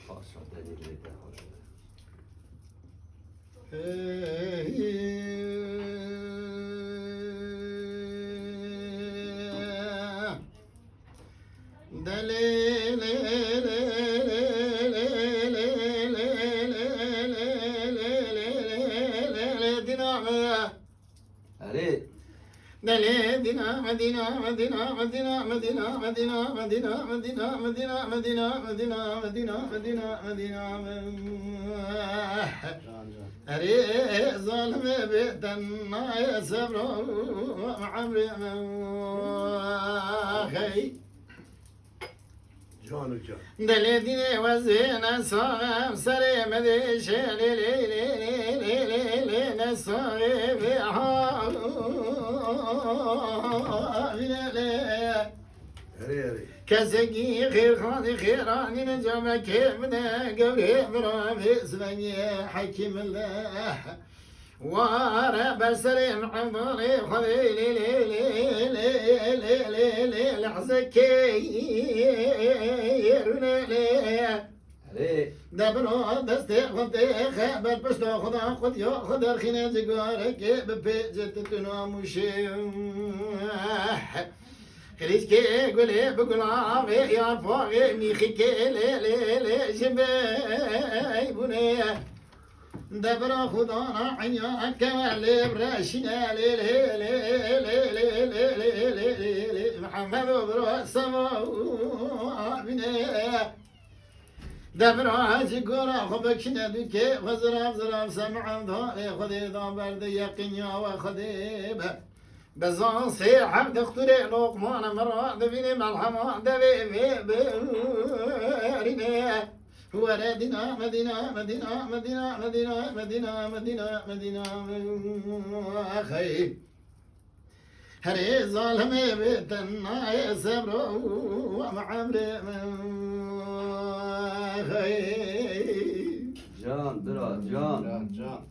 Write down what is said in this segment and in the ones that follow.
خاصة دليل خوش مدينة مدينة مدينة مدينة مدينة مدينة مدينة مدينة مدينة مدينة مدينة مدينة مدينة مدينة أري ظالم بيتنا يا سبر عمري خي جان جان دليدني وزين صام سري مديش لي لي لي لي لي لي نصاري بها كسقي خير خاضي خيراني نجمع كيف بدا قولي برافي اسمي حكيم الله وارى بسري معذوري خذي لي لي لي لي لي لي لي لحزكي لي دبرو دستي خذي خبر بشتو خذا خذ يو خذ خينا زقارك ببيجت تناموشي خليجكي قولي بقلابي يا فوقي ميخيكي لي لي لي جبي بني دبرو خذانا عياك لي براشنا لي لي لي لي لي لي لي لي محمد برو سما بني دبرو زقورا خبكشنا بكي خزراب سمع ضاري خذي ضابر دي يقينيا وخذي بزان صيحة دكتوري لقمان مرة دفيني ملحمة دفي باريني هو ردنا مدينة مدينة مدينة مدينة مدينة مدينة مدينة خي هري ظالمي بيتنا يسبر ومعمري خي جان برا جان جان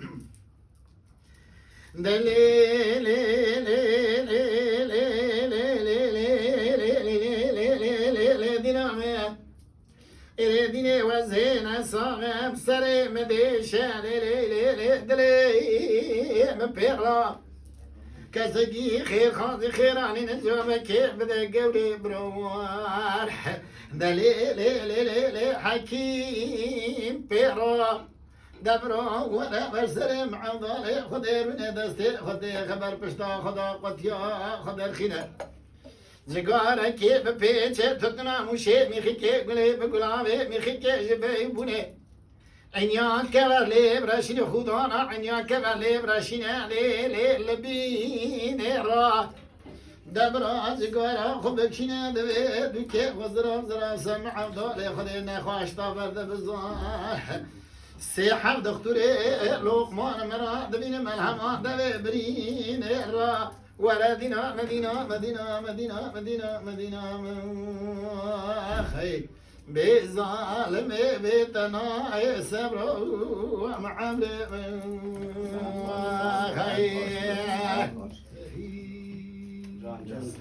ديني وزين صاغم سري مديشة دلي مبيرلا كسقي خير خاضي خيراني نجوم كيف بدا قولي بروار دلي حكيم بيرلا دبرو ولا برسل مع ضالي خدير من دستي خدي خبر بشتا خدا قطيا خدر خنا زقارة كيف بيتش تتنا مشي ميخيكي قولي بقلابي ميخيكي جبي بوني عنيان كبر لي براشيني خدانا عنيان كبر لي براشيني لي لبين را دبرا زقارة خبكشنا دبي دوكي وزرا سمع ضالي خدي نخواش طابر دبزاح سيحر دكتوري لقمان مرا دبين ملحمة دبي برين را ولدنا مدينة مدينة مدينة مدينة مدينة خي بظالم بيتنا يسبر ومعامل خي جان جان